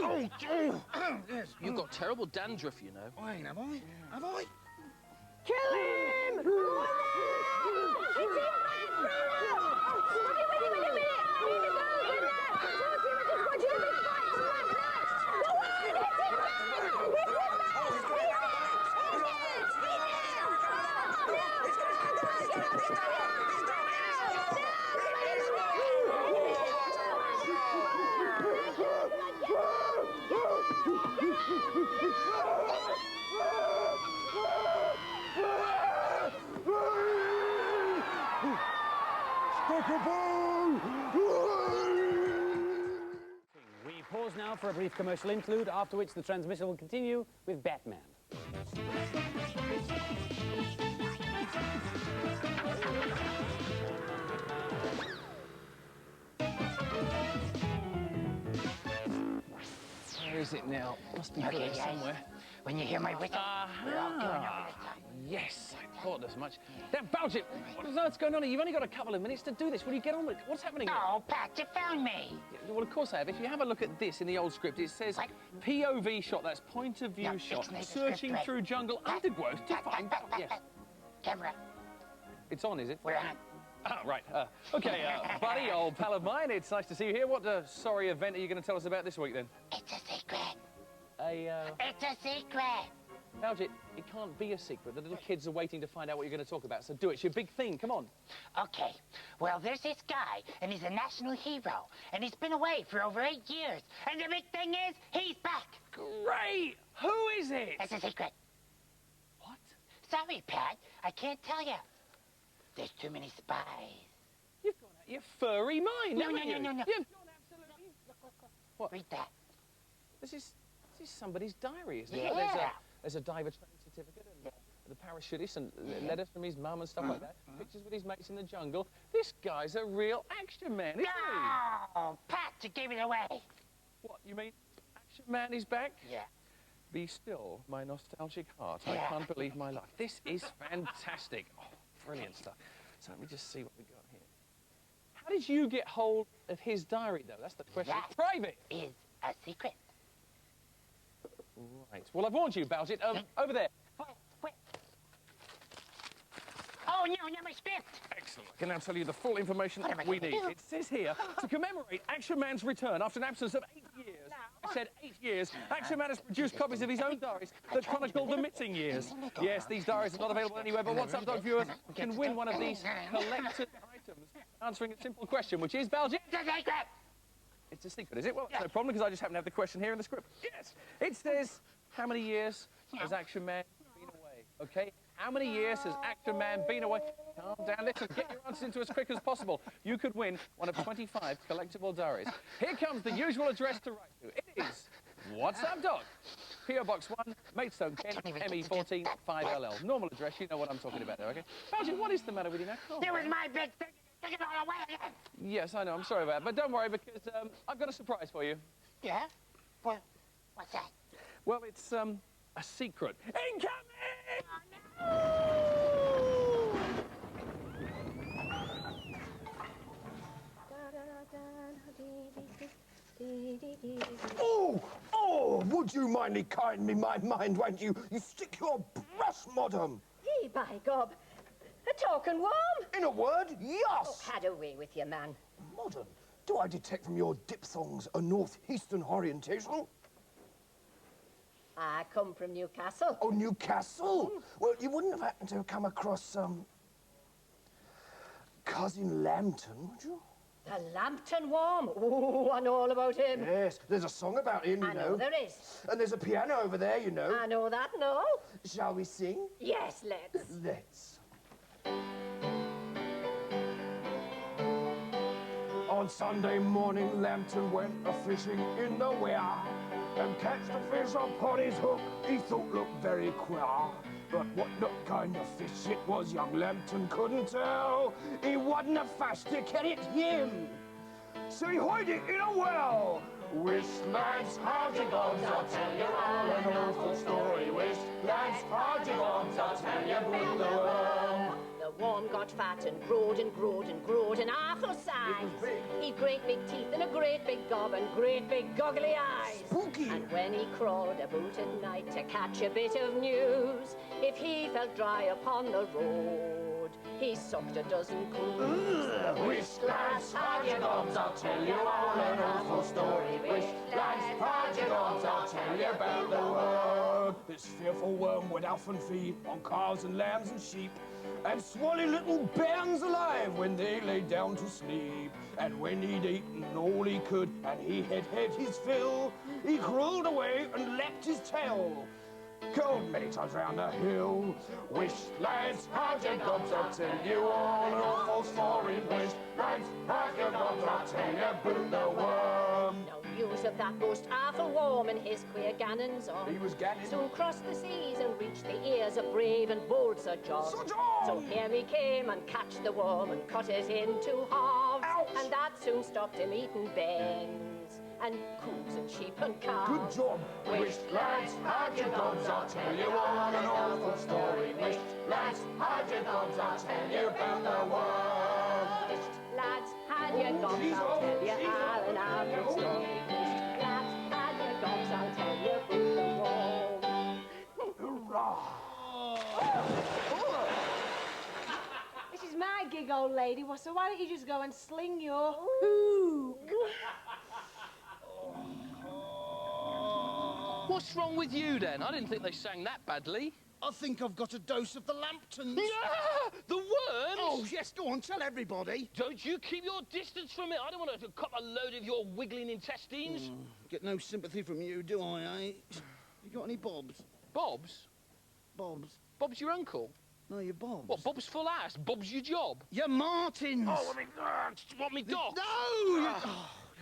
Oh, yes. You've got terrible dandruff, you know. I ain't, have I? Have I? Kill him! It's in my Wait a minute! I need to go, Goodness! Talking, I just want you to be fighting last night! Go on! Hit him back! Hit him We pause now for a brief commercial interlude, after which the transmission will continue with Batman. Where is it now? Must be Okay, there guys. somewhere. When you hear my whistle, we're all going over this time. Yes, I thought as much. Now, Bouch it! What on earth's going on here? You've only got a couple of minutes to do this. Will you get on with it? What's happening here? Oh, Pat, you found me. Yeah, well, of course I have. If you have a look at this in the old script, it says POV shot, that's point of view Yeah, shot, it's nice, searching it's through jungle undergrowth to find... Yes. Camera. It's on, is it? We're on. Ah, right. Okay, buddy, old pal of mine, it's nice to see you here. What sorry event are you going to tell us about this week, then? It's a secret. It's a secret. Algy, it can't be a secret. The little kids are waiting to find out what you're going to talk about, so do it. It's your big thing. Come on. Okay. Well, there's this guy, and he's a national hero, and he's been away for over 8 years. And the big thing is, he's back. Great. Who is it? It's a secret. What? Sorry, Pat. I can't tell you. There's too many spies. You've gone out your furry mind, No. haven't you? You've gone absolutely... What? Read that. This is somebody's diary, isn't it? Yeah. There's a diver training certificate and the parachutist and letters from his mum and stuff like that. Pictures with his mates in the jungle. This guy's a real action man, isn't he? Oh, Pat, you gave it away. What, you mean Action Man is back? Yeah. Be still, my nostalgic heart. I Yeah. can't believe my luck. This is fantastic. Oh, brilliant stuff. So let me just see what we got here. How did you get hold of his diary, though? That's the question. That It's private. is a secret. Right. Well, I've warned you about it. Over there. Wait. Oh, no, my script. Excellent. I can now tell you the full information What am I we gonna need. do? It says here, to commemorate Action Man's return after an absence of 8 years. I said 8 years. Action Man has produced copies of his own diaries that chronicle the missing years. Yes, these diaries are not available anywhere, but What's Up Dog viewers can win one of these collected items, answering a simple question, which is, Balji? It's a secret. It's a secret, is it? Well, it's no problem, because I just happen to have the question here in the script. Yes. It says, how many years has Action Man been away? Okay? How many years has Action Man been away? Calm down, listen, get your answers into as quick as possible. You could win one of 25 collectible diaries. Here comes the usual address to write to. It is What's Up Dog? P.O. Box 1, Maidstone, Kent, ME14 5LL. Normal address, you know what I'm talking about there, okay? Balji, what is the matter with you now? It was my big thing. Take it all away again. Yes, I know, I'm sorry about that, but don't worry, because I've got a surprise for you. Yeah? Well, what's that? Well, it's a secret. Incoming! Oh, would you mindly kind me my mind, won't you? You stick your brush, madam. Hey, by gob. A talking worm. In a word, yes. Oh, had away with you, man. Modern, do I detect from your diphthongs a northeastern orientation? I come from Newcastle. Oh, Newcastle? Well, you wouldn't have happened to have come across, Cousin Lambton, would you? The Lambton worm. Oh, I know all about him. Yes, there's a song about him, you I know there is. And there's a piano over there, you know. I know that, no. Shall we sing? Yes, let's. Let's. On Sunday morning, Lambton went a-fishing in the weir and catched a fish upon his hook he thought looked very queer. But what kind of fish it was, young Lambton couldn't tell. He wasn't a fast to get it him, so he hid it in a well. Wistlands, Hardigons, I'll tell you all an awful story. Wistlands, Hardigons, I'll tell you about the worm. the worm got fat and growed and growed and growed an awful size. He'd great big teeth and a great big gob and great big goggly eyes. Spooky! And when he crawled about at night to catch a bit of news, if he felt dry upon the road, he sucked a dozen coos. Wish lads, hard your gums, I'll tell you all an awful story. Wish lads, hard your gums, I'll tell you about the worm. This fearful worm would often feed on calves and lambs and sheep, and swally little bairns alive when they lay down to sleep. And when he'd eaten all he could and he had had his fill, he crawled away and lapped his tail. Cold many times round the hill. Wish lads, hard your gums, I'll tell you all an awful story. Wish lads, hard your gums, I'll tell you about the worm. No news of that most awful worm and his queer gannons on. He was ganning. Soon crossed the seas and reached the ears of brave and bold Sir John. Sir John! So here he came and catched the worm and cut it into halves. Ouch! And that soon stopped him eating bairns and coos and sheep and calves. Good job. Wish lads, hard your gums, I'll tell you all an awful story. Wish lads, hard your gums, I'll tell you about the worm. Wisht, lads, had your gums, I'll tell you all an awful story. Wisht, lads, had your gums, I'll tell you about the worm. Hurrah! This is my gig, old lady. Well, so why don't you just go and sling your hook? What's wrong with you, then? I didn't think they sang that badly. I think I've got a dose of the Lambtons. Yeah! The worms! Oh, yes, go on, tell everybody. Don't you keep your distance from it. I don't want to cop a load of your wiggling intestines. Get no sympathy from you, do I, eh? You got any bobs? Bob's? Bobs? Bob's your uncle? No, you're Bob's. What, Bob's full ass? Bob's your job? You're Martin's. Oh, I mean, want me doc? No!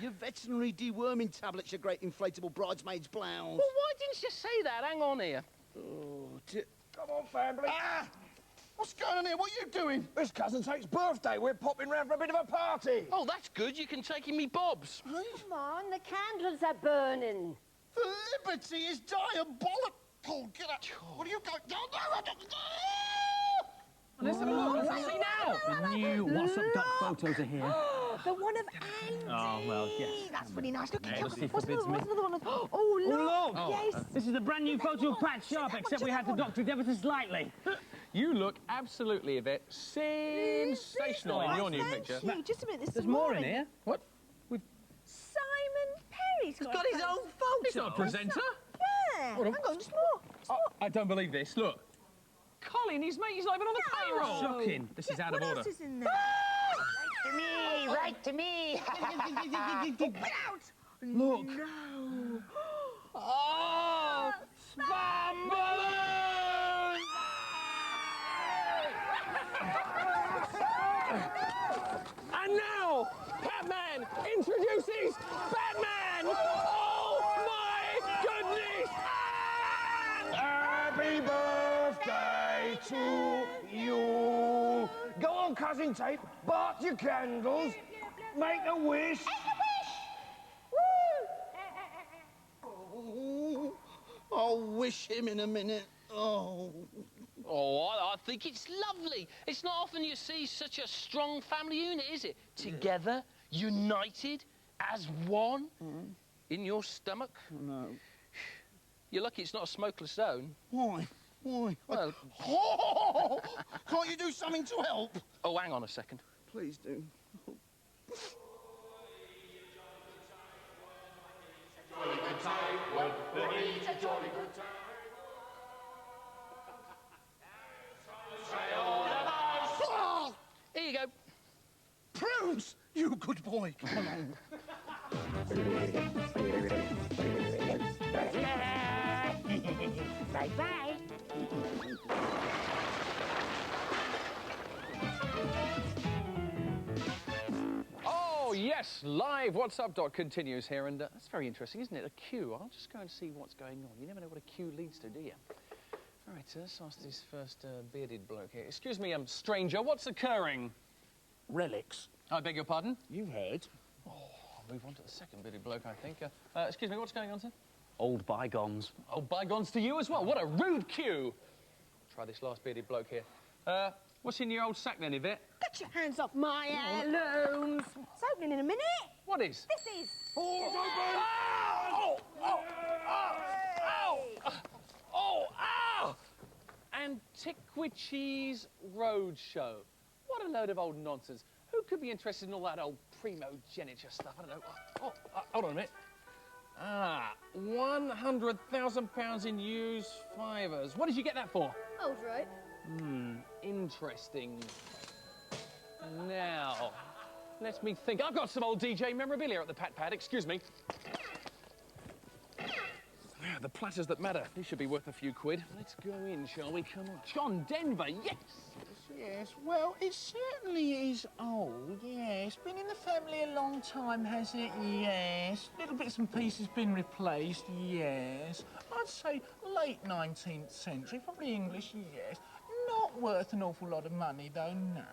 Your veterinary deworming tablets, your great inflatable bridesmaid's blouse. Well, why didn't you say that? Hang on here. Oh, Come on, family. Ah! What's going on here? What are you doing? It's Cousin Tate's birthday. We're popping round for a bit of a party. Oh, that's good. You can take me Bob's. Come on, the candles are burning. The liberty is diabolical. Get up. What are you going? No, no, no. Let's have a look. Let's see now. The new What's Up Duck photos are here. The one of Andy. Oh, well, yes. That's really nice. Look, Yeah, what's see another forbids me. one? Oh, look. Oh, Yes. This is the brand new photo of Pat Sharp, except we had to doctor it ever so slightly. You look absolutely, Yvette, sensational in your new picture. Thank you. Just a minute. There's more in here. What? Simon Perry's got his own photo. He's not a presenter. Yeah. Hold on. Hang on, just more. I don't believe this. Look. Colin, he's not even on the payroll. Shocking. This is out of order. What else is in there? Right to me. Get out. Look. No. Oh, spam balloon! And now, Batman introduces Batman! Oh my goodness! Happy birthday to you. Go on, Cousin Tate. Bark your candles. Make a wish. I'll wish him in a minute. Oh. Oh, I think it's lovely. It's not often you see such a strong family unit, is it? Together, united, as one, in your stomach. No. You're lucky it's not a smokeless zone. Why? Why? Well... Oh! Can't you do something to help? Oh, hang on a second. Please do. Here you go. Prunes! You good boy. Come along. Bye-bye. Oh, yes, live What's Up Doc continues here, and that's very interesting, isn't it? A queue. I'll just go and see what's going on. You never know what a queue leads to, do you? All right, let's ask this first bearded bloke here. Excuse me, stranger, what's occurring? Relics. I beg your pardon? You've heard. Oh, I'll move on to the second bearded bloke, I think. Excuse me, what's going on, sir? Old bygones. Old bygones to you as well. What a rude queue. Try this last bearded bloke here. What's in your old sack then, Yvette? Get your hands off my heirlooms. It's opening in a minute. What is? This is. Oh, oh, oh, oh, oh! Antiquities Roadshow. What a load of old nonsense. Who could be interested in all that old primogeniture stuff? I don't know. Oh, hold on a minute. £100,000 in used fivers. What did you get that for? Old rope. Interesting. Now, let me think. I've got some old DJ memorabilia at the Pat Pad. Excuse me. Yeah, the platters that matter. These should be worth a few quid. Let's go in, shall we? Come on. John Denver, yes! Yes, well, it certainly is old, yes. Been in the family a long time, has it? Yes. Little bits and pieces been replaced, yes. I'd say late 19th century, probably English, yes. Not worth an awful lot of money, though, no.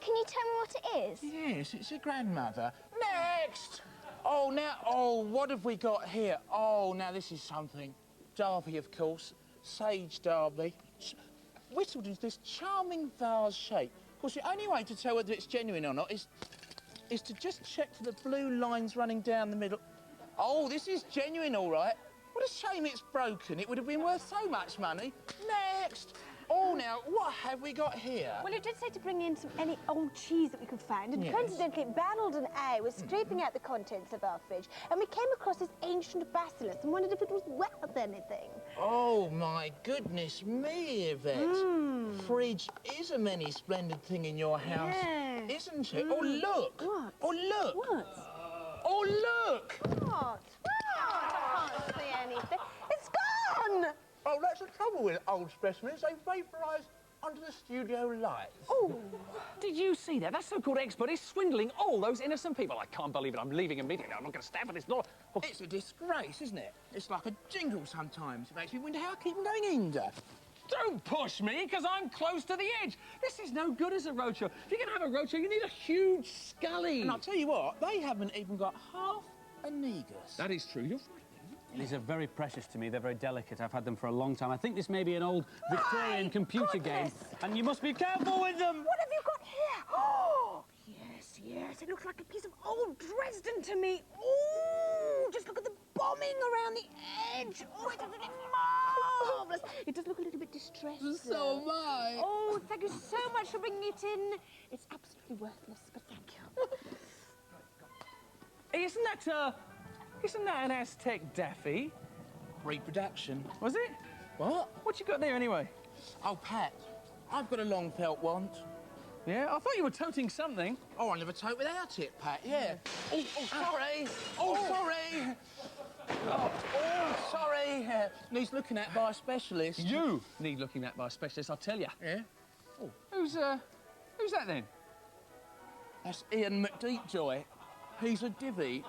Can you tell me what it is? Yes, it's your grandmother. Next! Oh, what have we got here? Oh, now this is something. Derby, of course. Sage Derby. Whittled into this charming vase shape. Of course, the only way to tell whether it's genuine or not is to just check for the blue lines running down the middle. Oh, this is genuine, all right. What a shame it's broken. It would have been worth so much money. Next! Oh, now, what have we got here? Well, it did say to bring in any old cheese that we could find, and Yes. coincidentally, Barnold and I were scraping out the contents of our fridge, and we came across this ancient basilisk and wondered if it was worth anything. Oh, my goodness me, Yvette. Fridge is a many splendid thing in your house, isn't it? Oh, look. What? Oh, look. What? Oh, look. What? I can't see anything. It's gone! Oh, that's the trouble with old specimens. They vaporise under the studio lights. Oh, did you see that? That so-called expert is swindling all those innocent people. I can't believe it. I'm leaving immediately. I'm not going to stand for this. No. Oh. It's a disgrace, isn't it? It's like a jingle sometimes. It makes me wonder how I keep them going under. Don't push me, because I'm close to the edge. This is no good as a roadshow. If you're going to have a roadshow, you need a huge scully. And I'll tell you what, they haven't even got half a negus. That is true. You're right. These are very precious to me. They're very delicate. I've had them for a long time. I think this may be an old Victorian computer game, and you must be careful with them. What have you got here? Oh, yes. It looks like a piece of old Dresden to me. Oh, just look at the bombing around the edge. Oh, it's absolutely marvellous. It does look a little bit distressed. So am I. Oh, thank you so much for bringing it in. It's absolutely worthless, but thank you. Isn't that an Aztec Daffy? Reproduction. Was it? What? What you got there anyway? Oh, Pat, I've got a long felt wand. Yeah, I thought you were toting something. Oh, I never tote without it, Pat, yeah. Oh, sorry. Sorry. Oh, sorry. Needs looking at by a specialist. You need looking at by a specialist, I'll tell you. Yeah? Oh, who's that then? That's Ian McDeepjoy. He's a divvy.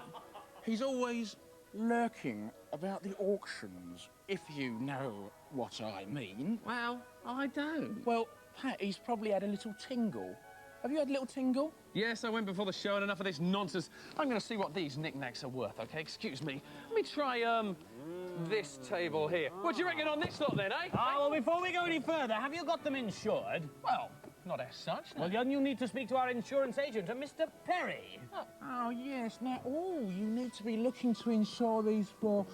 He's always lurking about the auctions, if you know what I mean. Well, I don't. Well, Pat, he's probably had a little tingle. Have you had a little tingle? Yes, I went before the show and enough of this nonsense. I'm going to see what these knickknacks are worth, OK? Excuse me. Let me try, this table here. What do you reckon on this lot, then, eh? Well, before we go any further, have you got them insured? Well, not as such, no. Well, then you need to speak to our insurance agent, Mr. Perry. Oh, yes. Now, you need to be looking to insure these for,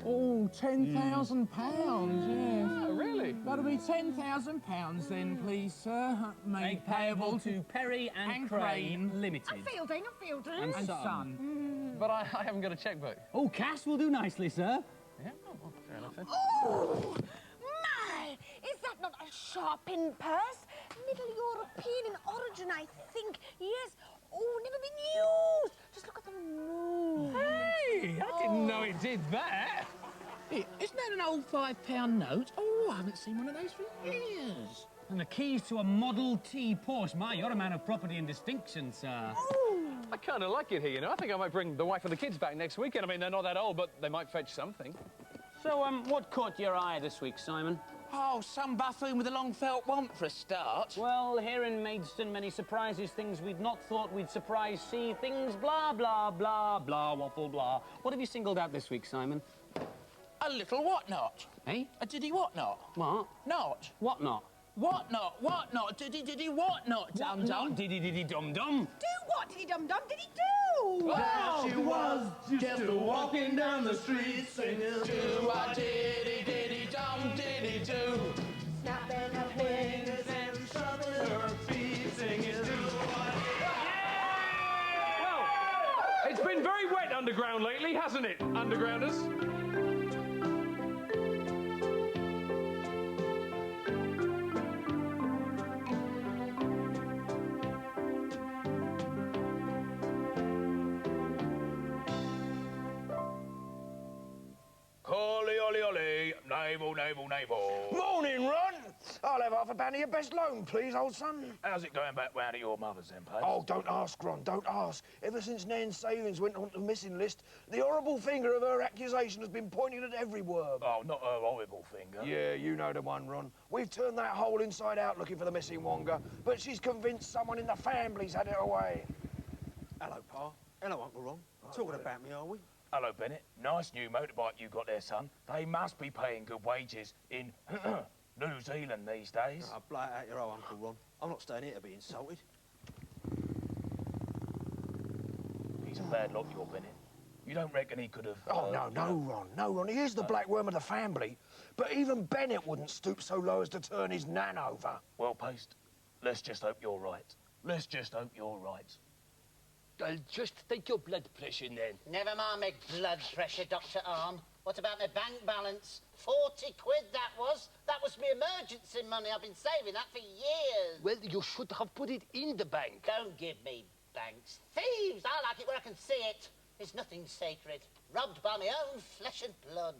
£10,000, yes. Oh, really? That'll be £10,000 then, please, sir. Made payable to Perry and Crane Limited. I'm Fielding. And And Son. Son. But I haven't got a checkbook. Oh, cash will do nicely, sir. Yeah, well, fair enough, then. Oh, my! Is that not a sharp-in purse? Middle European in origin, I think. Yes. Oh, never been used. Just look at the move. Hey, I didn't know it did that. Hey, isn't that an old £5 note? Oh, I haven't seen one of those for years. And the keys to a Model T Porsche. My, you're a man of property and distinction, sir. I kind of like it here, you know. I think I might bring the wife and the kids back next weekend. I mean, they're not that old, but they might fetch something. So, what caught your eye this week, Simon? Oh, some buffoon with a long felt wand for a start. Well, here in Maidstone, many surprises, things we'd not thought we'd surprise see, things blah, blah, blah, blah, waffle, blah. What have you singled out this week, Simon? A little what not? Eh? A diddy what not? What? Not. What not? What not? What not? Diddy, what not, dum dum? Diddy dum dum. Do what did he dum dum? Did he do? Well, she was just walking down the street singing, do a diddy dum diddy do. Snapping her fingers and shoving her feet singing, It's been very wet underground lately, hasn't it, undergrounders? Ollie, ollie, ollie, navel, navel, navel. Morning, Ron. I'll have half a pound of your best loan, please, old son. How's it going back round to your mother's then, Pace? Oh, don't ask, Ron, don't ask. Ever since Nan's savings went onto the missing list, the horrible finger of her accusation has been pointing at every worm. Oh, not her horrible finger. Yeah, you know the one, Ron. We've turned that hole inside out looking for the missing Wonga, but she's convinced someone in the family's had it away. Hello, Pa. Hello, Uncle Ron. Talking about me, are we? Hello, Bennett. Nice new motorbike you got there, son. They must be paying good wages in New Zealand these days. Oh, blow it out your own, Uncle Ron. I'm not staying here to be insulted. He's a bad lot, your Bennett. You don't reckon he could have... Oh, no, Ron. He is the black worm of the family, but even Bennett wouldn't stoop so low as to turn his nan over. Well, Paste, let's just hope you're right. Let's just hope you're right. I'll just take your blood pressure then. Never mind my blood pressure, Dr. Arm. What about my bank balance? 40 quid that was. That was my emergency money. I've been saving that for years. Well, you should have put it in the bank. Don't give me banks. Thieves! I like it where I can see it. It's nothing sacred. Robbed by my own flesh and blood.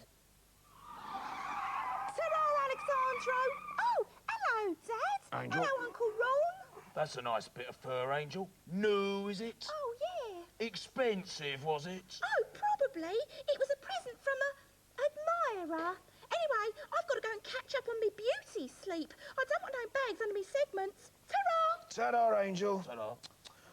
Ta-ra, Alexandro! Oh, hello, Dad. Angel. Hello, Uncle Ron. That's a nice bit of fur, Angel. New, is it? Oh, yeah. Expensive, was it? Oh, probably. It was a present from a admirer. Anyway, I've got to go and catch up on my beauty sleep. I don't want no bags under me segments. Ta-ra! Ta-da, Angel. Ta-da.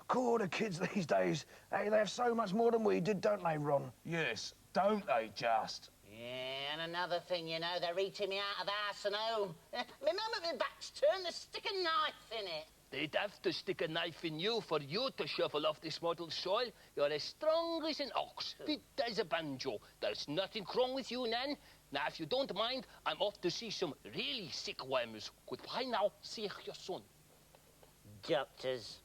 Cool, the kids these days. Hey, they have so much more than we did, don't they, Ron? Yes, don't they just? Yeah, and another thing, you know, they're eating me out of the house and home. My mum at my back's turned, they stick a knife in it. They'd have to stick a knife in you for you to shuffle off this model soil. You're as strong as an ox, fit as a banjo. There's nothing wrong with you, Nan. Now, if you don't mind, I'm off to see some really sick worms. Goodbye now, see your son. Doctors,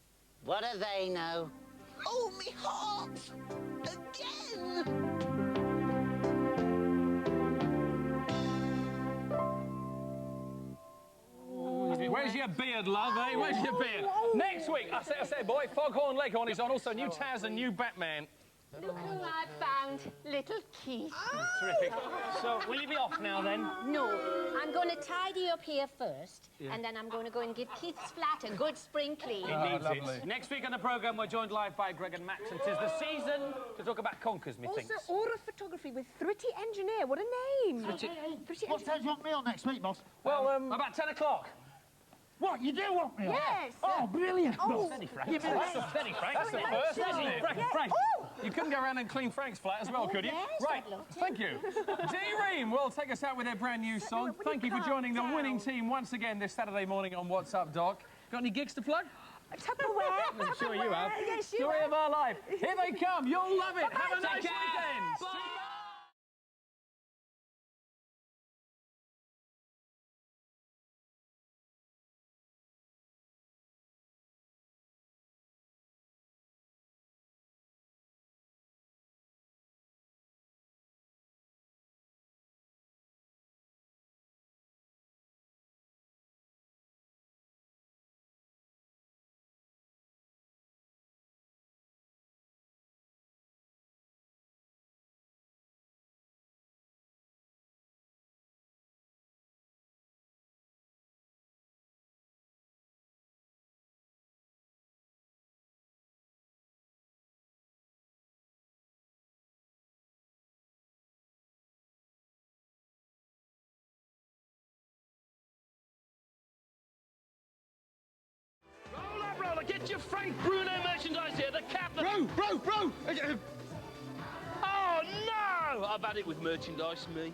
what do they know? Oh, me heart! Again! Where's your beard, love, eh? Where's your beard? Next week, I said, boy, Foghorn Leghorn is on. Also, new Taz and new Batman. Look who I found, little Keith. Terrific. So, will you be off now, then? No, I'm going to tidy up here first, and then I'm going to go and give Keith's flat a good spring clean. He needs it. Next week on the programme, we're joined live by Greg and Max, and 'tis the season to talk about conkers, methinks. Also, Aura Photography with Thritty Engineer. What a name. Thritty What time do you want me on next week, boss? Well, about 10 o'clock. What, you do want me on? Yes. Oh, brilliant, boss. Steady, Frank. Give me That's that. steady, Frank. That's the first, isn't it? Frank. You couldn't go around and clean Frank's flat as well, could you? yes, Right, I'd love to. thank you. G-Ream will take us out with their brand new song. Thank you for joining the winning team once again this Saturday morning on What's Up, Doc. Got any gigs to plug? Tupperware. I'm sure you have. Yes, you Story have. of our life. Here they come. You'll love it. Have a Bye-bye. nice Take care. weekend. Bye. Roll up, roller. Get your Frank Bruno merchandise here. The cap. Bro! Oh, no! I've had it with merchandise, me.